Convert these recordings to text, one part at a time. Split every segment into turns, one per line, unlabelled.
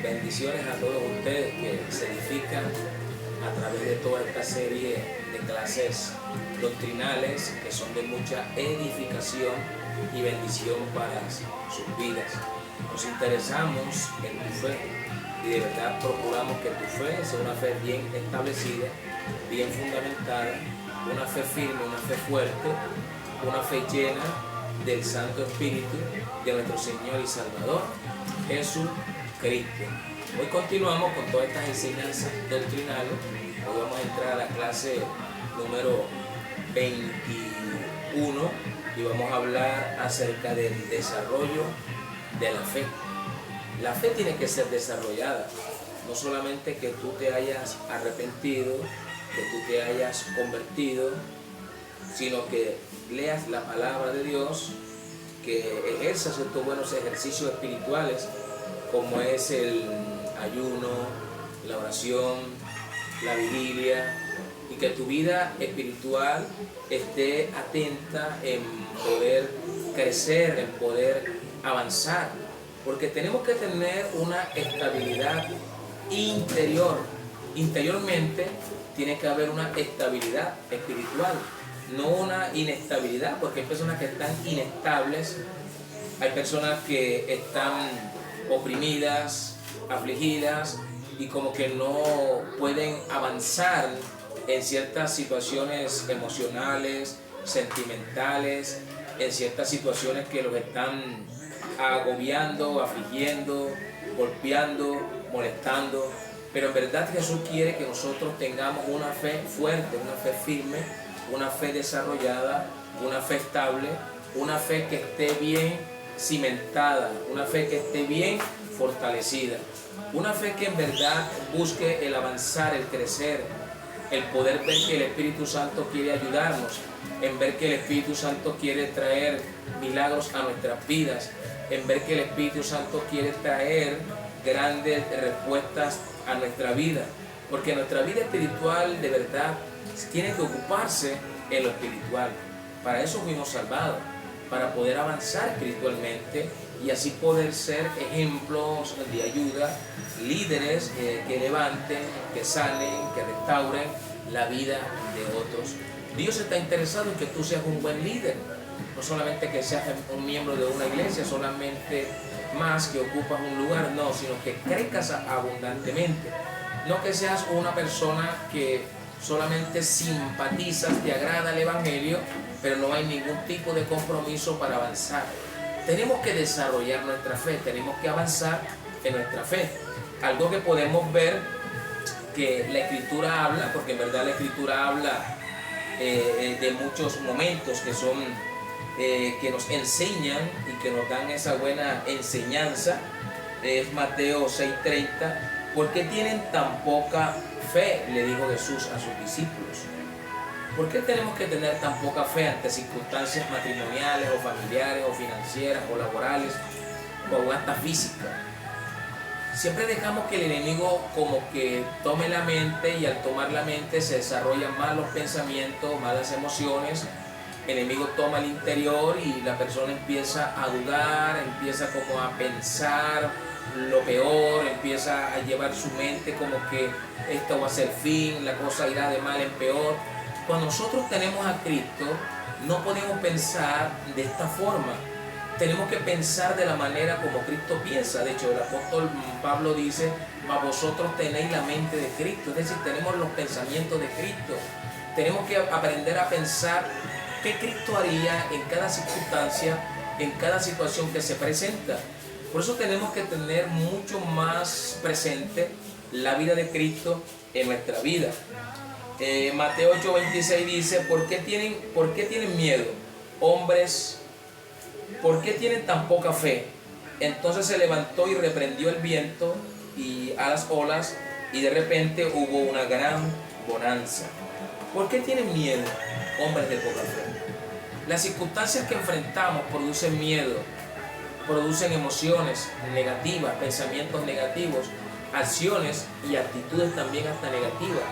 Bendiciones a todos ustedes que se edifican a través de toda esta serie de clases doctrinales que son de mucha edificación y bendición para sus vidas. Nos interesamos en tu fe y de verdad procuramos que tu fe sea una fe bien establecida, bien fundamentada, una fe firme, una fe fuerte, una fe llena del Santo Espíritu de nuestro Señor y Salvador Jesucristo. Hoy continuamos con todas estas enseñanzas doctrinales. Hoy vamos a entrar a la clase número 21 y vamos a hablar acerca del desarrollo de la fe. La fe tiene que ser desarrollada, no solamente que tú te hayas arrepentido, que tú te hayas convertido, sino que leas la palabra de Dios, que ejerzas estos buenos ejercicios espirituales como es el ayuno, la oración, la vigilia, y que tu vida espiritual esté atenta en poder crecer, en poder avanzar, porque tenemos que tener una estabilidad interior. Interiormente tiene que haber una estabilidad espiritual, no una inestabilidad, porque hay personas que están inestables, hay personas que están oprimidas, afligidas y como que no pueden avanzar en ciertas situaciones emocionales, sentimentales, en ciertas situaciones que los están agobiando, afligiendo, golpeando, molestando. Pero en verdad Jesús quiere que nosotros tengamos una fe fuerte, una fe firme, una fe desarrollada, una fe estable, una fe que esté bien cimentada, una fe que esté bien fortalecida, una fe que en verdad busque el avanzar, el crecer, el poder ver que el Espíritu Santo quiere ayudarnos, en ver que el Espíritu Santo quiere traer milagros a nuestras vidas, en ver que el Espíritu Santo quiere traer grandes respuestas a nuestra vida, porque nuestra vida espiritual de verdad tiene que ocuparse en lo espiritual. Para eso fuimos salvados, para poder avanzar espiritualmente y así poder ser ejemplos de ayuda, líderes que levanten, que sanen, que restauren la vida de otros. Dios está interesado en que tú seas un buen líder, no solamente que seas un miembro de una iglesia, solamente más que ocupas un lugar, no, sino que crezcas abundantemente, no que seas una persona que solamente simpatizas, te agrada el Evangelio, pero no hay ningún tipo de compromiso para avanzar. Tenemos que desarrollar nuestra fe, tenemos que avanzar en nuestra fe. Algo que podemos ver que la Escritura habla, porque en verdad la Escritura habla de muchos momentos que son que nos enseñan y que nos dan esa buena enseñanza. Es Mateo 6:30. ¿Por qué tienen tan poca fe?, le dijo Jesús a sus discípulos. ¿Por qué tenemos que tener tan poca fe ante circunstancias matrimoniales o familiares o financieras o laborales o hasta físicas? Siempre dejamos que el enemigo como que tome la mente, y al tomar la mente se desarrollan malos pensamientos, malas emociones. El enemigo toma el interior y la persona empieza a dudar, empieza como a pensar lo peor, empieza a llevar su mente como que esto va a ser fin, la cosa irá de mal en peor. Cuando nosotros tenemos a Cristo, no podemos pensar de esta forma. Tenemos que pensar de la manera como Cristo piensa. De hecho, el apóstol Pablo dice: mas vosotros tenéis la mente de Cristo. Es decir, tenemos los pensamientos de Cristo. Tenemos que aprender a pensar qué Cristo haría en cada circunstancia, en cada situación que se presenta. Por eso tenemos que tener mucho más presente la vida de Cristo en nuestra vida. Mateo 8:26 dice: ¿Por qué tienen miedo, hombres? ¿Por qué tienen tan poca fe? Entonces se levantó y reprendió el viento y a las olas, y de repente hubo una gran bonanza. ¿Por qué tienen miedo, hombres de poca fe? Las circunstancias que enfrentamos producen miedo, producen emociones negativas, pensamientos negativos, acciones y actitudes también hasta negativas.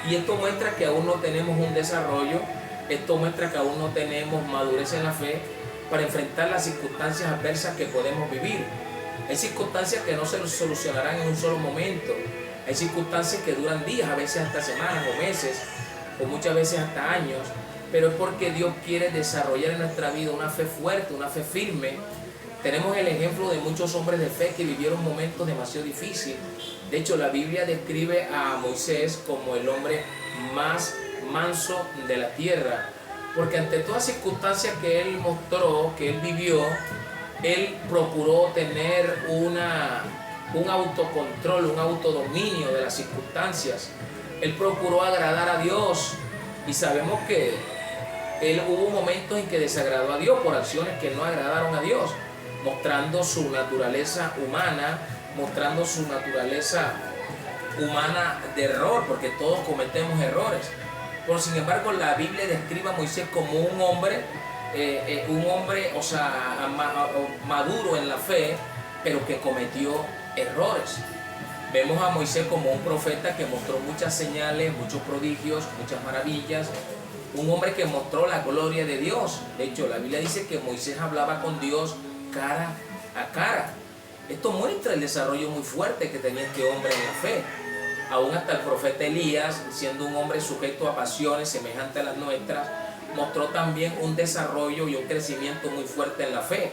Y esto muestra que aún no tenemos un desarrollo, esto muestra que aún no tenemos madurez en la fe para enfrentar las circunstancias adversas que podemos vivir. Hay circunstancias que no se solucionarán en un solo momento. Hay circunstancias que duran días, a veces hasta semanas o meses, o muchas veces hasta años, pero es porque Dios quiere desarrollar en nuestra vida una fe fuerte, una fe firme. Tenemos el ejemplo de muchos hombres de fe que vivieron momentos demasiado difíciles. De hecho, la Biblia describe a Moisés como el hombre más manso de la tierra, porque ante todas circunstancias que él mostró, que él vivió, él procuró tener un autocontrol, un autodominio de las circunstancias. Él procuró agradar a Dios, y sabemos que él hubo momentos en que desagradó a Dios por acciones que no agradaron a Dios, mostrando su naturaleza humana, mostrando su naturaleza humana de error, porque todos cometemos errores. Pero sin embargo, la Biblia describe a Moisés como un hombre, o sea, maduro en la fe, pero que cometió errores. Vemos a Moisés como un profeta que mostró muchas señales, muchos prodigios, muchas maravillas. Un hombre que mostró la gloria de Dios. De hecho, la Biblia dice que Moisés hablaba con Dios cara a cara. Esto muestra el desarrollo muy fuerte que tenía este hombre en la fe. Aún hasta el profeta Elías, siendo un hombre sujeto a pasiones semejantes a las nuestras, mostró también un desarrollo y un crecimiento muy fuerte en la fe.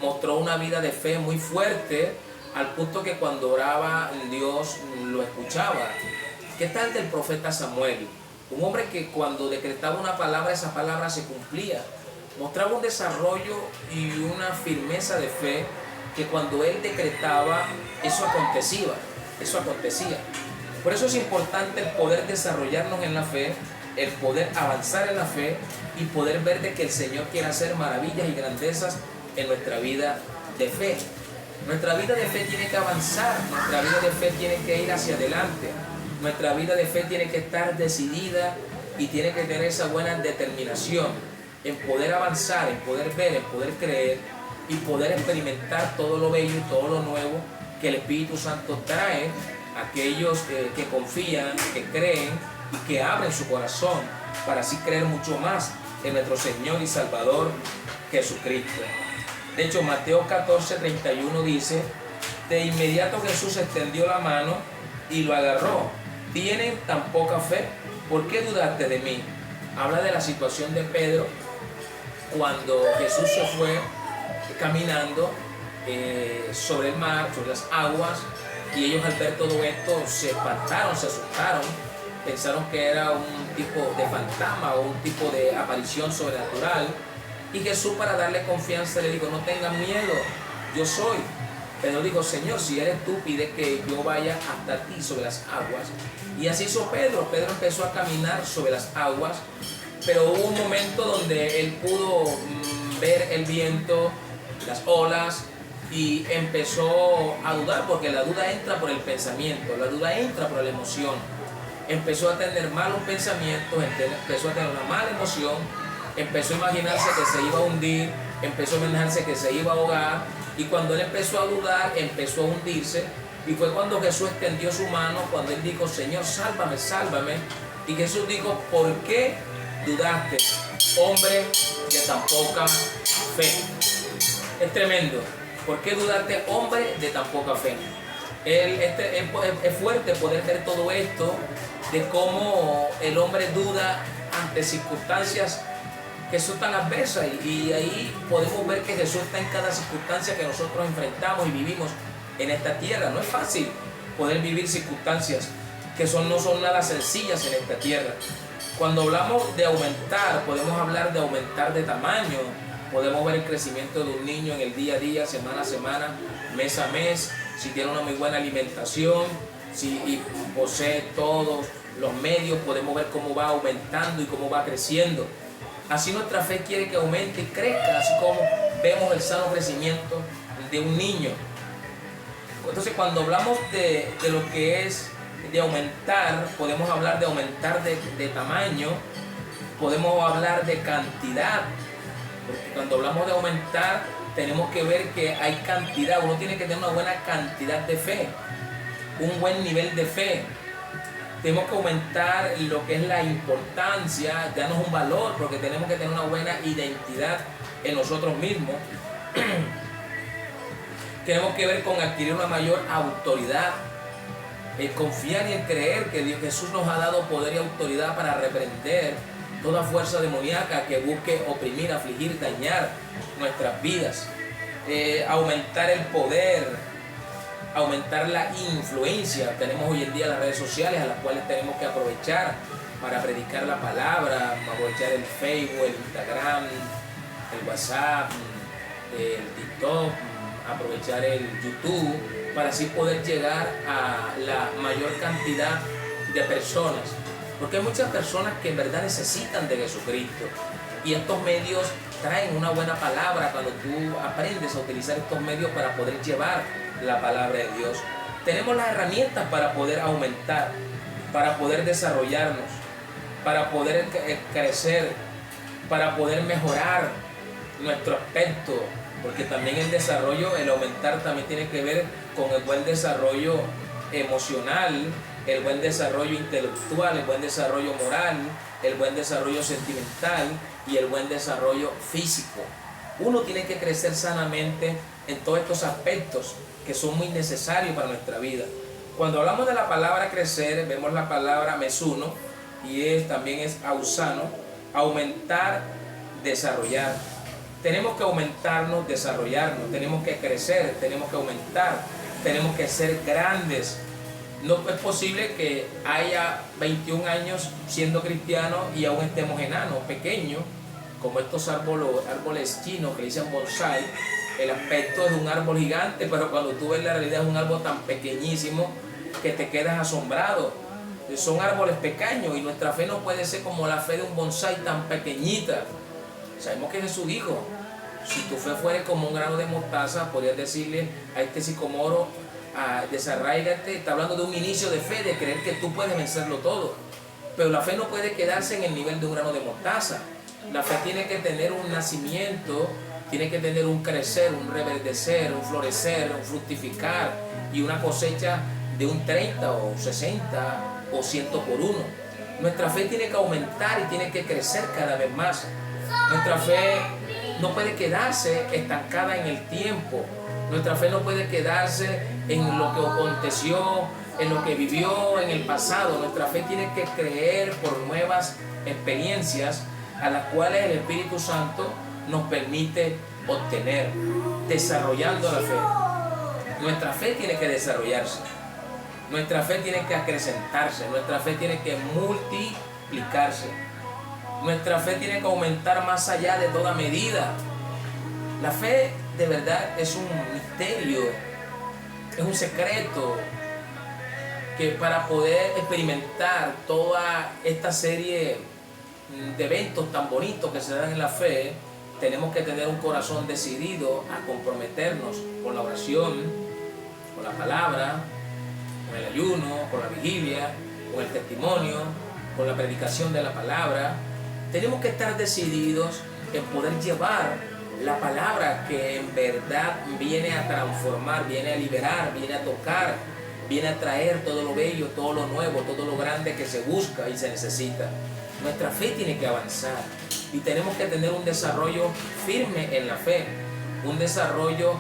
Mostró una vida de fe muy fuerte, al punto que cuando oraba Dios lo escuchaba. ¿Qué tal del profeta Samuel? Un hombre que cuando decretaba una palabra, esa palabra se cumplía. Mostraba un desarrollo y una firmeza de fe que cuando él decretaba, eso acontecía. Por eso es importante el poder desarrollarnos en la fe, el poder avanzar en la fe y poder ver de que el Señor quiere hacer maravillas y grandezas en nuestra vida de fe. Nuestra vida de fe tiene que avanzar, nuestra vida de fe tiene que ir hacia adelante, nuestra vida de fe tiene que estar decidida y tiene que tener esa buena determinación en poder avanzar, en poder ver, en poder creer y poder experimentar todo lo bello y todo lo nuevo que el Espíritu Santo trae a aquellos que confían, que creen y que abren su corazón para así creer mucho más en nuestro Señor y Salvador Jesucristo. De hecho, Mateo 14:31 dice: de inmediato Jesús extendió la mano y lo agarró. ¿Tienen tan poca fe? ¿Por qué dudaste de mí? Habla de la situación de Pedro cuando Jesús se fue caminando sobre el mar, sobre las aguas, y ellos al ver todo esto se espantaron, se asustaron, pensaron que era un tipo de fantasma o un tipo de aparición sobrenatural. Y Jesús, para darle confianza, le dijo: no tengan miedo, yo soy. Pedro dijo: Señor, si eres tú, pide que yo vaya hasta ti sobre las aguas. Y así hizo Pedro. Pedro empezó a caminar sobre las aguas, pero hubo un momento donde él pudo ver el viento, las olas, y empezó a dudar, porque la duda entra por el pensamiento, la duda entra por la emoción. Empezó a tener malos pensamientos, empezó a tener una mala emoción, empezó a imaginarse que se iba a hundir, empezó a imaginarse que se iba a ahogar, y cuando él empezó a dudar, empezó a hundirse. Y fue cuando Jesús extendió su mano, cuando él dijo: Señor, sálvame, sálvame. Y Jesús dijo: ¿por qué dudaste, hombre de tan poca fe? Es tremendo. ¿Por qué dudaste, hombre de tan poca fe? Es fuerte poder ver todo esto, de cómo el hombre duda ante circunstancias que son tan adversas, y ahí podemos ver que Jesús está en cada circunstancia que nosotros enfrentamos y vivimos en esta tierra. No es fácil poder vivir circunstancias que no son nada sencillas en esta tierra. Cuando hablamos de aumentar, podemos hablar de aumentar de tamaño. Podemos ver el crecimiento de un niño en el día a día, semana a semana, mes a mes, si tiene una muy buena alimentación, si posee todos los medios, podemos ver cómo va aumentando y cómo va creciendo. Así nuestra fe quiere que aumente y crezca, así como vemos el sano crecimiento de un niño. Entonces, cuando hablamos de lo que es de aumentar, podemos hablar de aumentar de tamaño, podemos hablar de cantidad, porque cuando hablamos de aumentar, tenemos que ver que hay cantidad. Uno tiene que tener una buena cantidad de fe, un buen nivel de fe. Tenemos que aumentar lo que es la importancia, darnos un valor, porque tenemos que tener una buena identidad en nosotros mismos. Tenemos que ver con adquirir una mayor autoridad, el confiar y el creer que Jesús nos ha dado poder y autoridad para reprender toda fuerza demoníaca que busque oprimir, afligir, dañar nuestras vidas. Aumentar el poder, aumentar la influencia. Tenemos hoy en día las redes sociales a las cuales tenemos que aprovechar para predicar la palabra, aprovechar el Facebook, el Instagram, el WhatsApp, el TikTok, aprovechar el YouTube, para así poder llegar a la mayor cantidad de personas. Porque hay muchas personas que en verdad necesitan de Jesucristo. Y estos medios traen una buena palabra cuando tú aprendes a utilizar estos medios para poder llevar la palabra de Dios. Tenemos las herramientas para poder aumentar, para poder desarrollarnos, para poder crecer, para poder mejorar nuestro aspecto. Porque también el desarrollo, el aumentar también tiene que ver con el buen desarrollo emocional, el buen desarrollo intelectual, el buen desarrollo moral, el buen desarrollo sentimental y el buen desarrollo físico. Uno tiene que crecer sanamente en todos estos aspectos que son muy necesarios para nuestra vida. Cuando hablamos de la palabra crecer, vemos la palabra mesuno y también es ausano, aumentar, desarrollar. Tenemos que aumentarnos, desarrollarnos, tenemos que crecer, tenemos que aumentar, tenemos que ser grandes. No es posible que haya 21 años siendo cristiano y aún estemos enanos, pequeños, como estos árboles chinos que dicen bonsai. El aspecto es de un árbol gigante, pero cuando tú ves la realidad es un árbol tan pequeñísimo que te quedas asombrado. Son árboles pequeños y nuestra fe no puede ser como la fe de un bonsai tan pequeñita. Sabemos que Jesús dijo, si tu fe fuera como un grano de mostaza, podrías decirle a este sicomoro, desarráigate. Está hablando de un inicio de fe, de creer que tú puedes vencerlo todo. Pero la fe no puede quedarse en el nivel de un grano de mostaza. La fe tiene que tener un nacimiento, tiene que tener un crecer, un reverdecer, un florecer, un fructificar y una cosecha de un 30 o 60 o 100 por 1. Nuestra fe tiene que aumentar y tiene que crecer cada vez más. Nuestra fe no puede quedarse estancada en el tiempo. Nuestra fe no puede quedarse en lo que aconteció, en lo que vivió en el pasado. Nuestra fe tiene que creer por nuevas experiencias a las cuales el Espíritu Santo nos permite obtener, desarrollando la fe. Nuestra fe tiene que desarrollarse. Nuestra fe tiene que acrecentarse. Nuestra fe tiene que multiplicarse. Nuestra fe tiene que aumentar más allá de toda medida. La fe de verdad es un misterio, es un secreto que para poder experimentar toda esta serie de eventos tan bonitos que se dan en la fe, tenemos que tener un corazón decidido a comprometernos con la oración, con la palabra, con el ayuno, con la vigilia, con el testimonio, con la predicación de la palabra. Tenemos que estar decididos en poder llevar la palabra que en verdad viene a transformar, viene a liberar, viene a tocar, viene a traer todo lo bello, todo lo nuevo, todo lo grande que se busca y se necesita. Nuestra fe tiene que avanzar y tenemos que tener un desarrollo firme en la fe, un desarrollo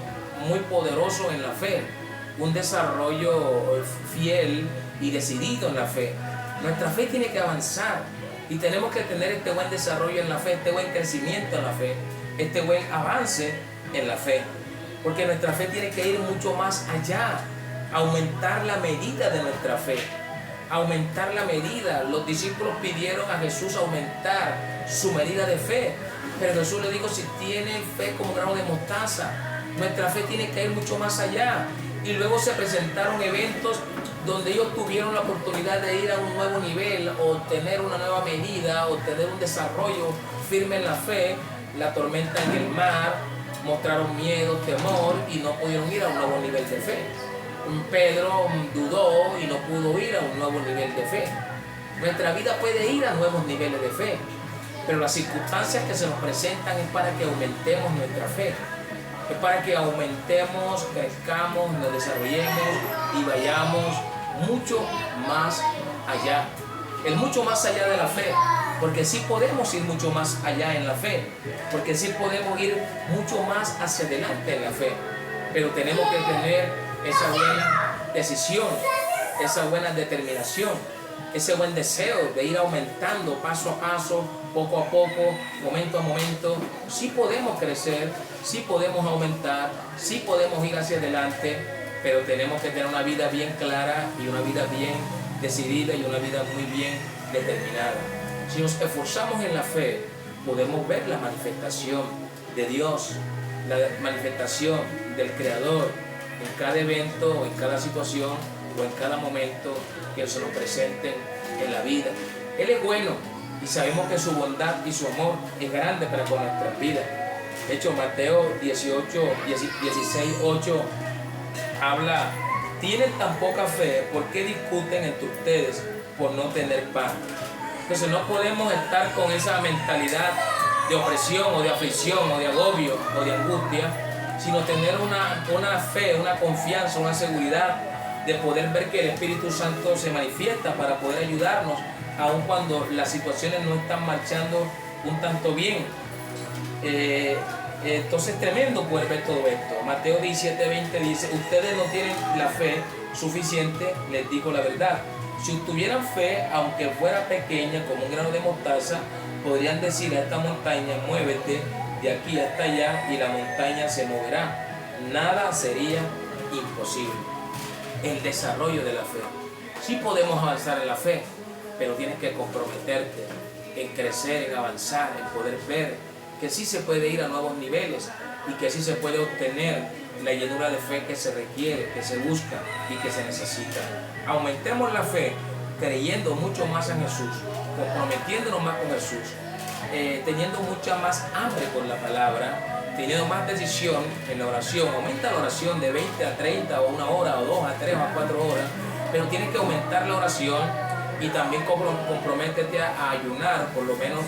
muy poderoso en la fe, un desarrollo fiel y decidido en la fe. Nuestra fe tiene que avanzar. Y tenemos que tener este buen desarrollo en la fe, este buen crecimiento en la fe, este buen avance en la fe. Porque nuestra fe tiene que ir mucho más allá, aumentar la medida de nuestra fe, aumentar la medida. Los discípulos pidieron a Jesús aumentar su medida de fe, pero Jesús le dijo, si tienen fe como grano de mostaza, nuestra fe tiene que ir mucho más allá. Y luego se presentaron eventos donde ellos tuvieron la oportunidad de ir a un nuevo nivel, o tener una nueva medida, o tener un desarrollo firme en la fe. La tormenta en el mar, mostraron miedo, temor y no pudieron ir a un nuevo nivel de fe. Pedro dudó y no pudo ir a un nuevo nivel de fe. Nuestra vida puede ir a nuevos niveles de fe, pero las circunstancias que se nos presentan es para que aumentemos nuestra fe. Es para que aumentemos, crezcamos, nos desarrollemos y vayamos mucho más allá. El mucho más allá de la fe, porque sí podemos ir mucho más allá en la fe, porque sí podemos ir mucho más hacia adelante en la fe. pero tenemos que tener esa buena decisión, esa buena determinación, ese buen deseo de ir aumentando paso a paso, poco a poco, momento a momento. Sí podemos crecer, sí podemos aumentar, sí podemos ir hacia adelante, pero tenemos que tener una vida bien clara y una vida bien decidida y una vida muy bien determinada. Si nos esforzamos en la fe, podemos ver la manifestación de Dios, la manifestación del Creador en cada evento, en cada situación o en cada momento que se nos presente en la vida. Él es bueno y sabemos que su bondad y su amor es grande para con nuestras vidas. De hecho, Mateo 16:8 habla: tienen tan poca fe, ¿por qué discuten entre ustedes por no tener pan? Entonces no podemos estar con esa mentalidad de opresión o de aflicción o de agobio o de angustia, sino tener una fe, una confianza, una seguridad de poder ver que el Espíritu Santo se manifiesta para poder ayudarnos, aun cuando las situaciones no están marchando un tanto bien. Entonces es tremendo poder ver todo esto. Mateo 17:20 dice: ustedes no tienen la fe suficiente, les digo la verdad. Si tuvieran fe, aunque fuera pequeña como un grano de mostaza, podrían decir a esta montaña: muévete de aquí hasta allá, y la montaña se moverá. Nada sería imposible. El desarrollo de la fe. Sí podemos avanzar en la fe, pero tienes que comprometerte en crecer, en avanzar, en poder ver que sí se puede ir a nuevos niveles y que sí se puede obtener la llenura de fe que se requiere, que se busca y que se necesita. Aumentemos la fe creyendo mucho más en Jesús, comprometiéndonos más con Jesús, teniendo mucha más hambre por la palabra, teniendo más decisión en la oración. Aumenta la oración de 20 a 30 o 1 hora o 2 a 3 o a 4 horas, pero tienes que aumentar la oración y también comprométete a ayunar por lo menos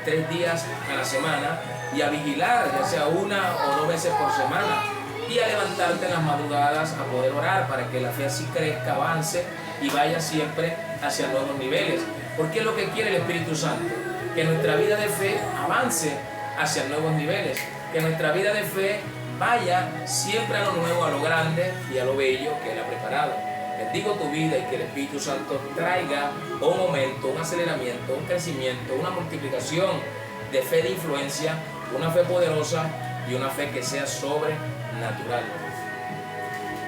3 días a la semana y a vigilar, ya sea 1 o 2 veces por semana, y a levantarte en las madrugadas a poder orar para que la fe así crezca, avance y vaya siempre hacia nuevos niveles. Porque es lo que quiere el Espíritu Santo, que nuestra vida de fe avance hacia nuevos niveles, que nuestra vida de fe vaya siempre a lo nuevo, a lo grande y a lo bello que Él ha preparado. Bendigo tu vida y que el Espíritu Santo traiga un aumento, un aceleramiento, un crecimiento, una multiplicación de fe de influencia, una fe poderosa y una fe que sea sobrenatural.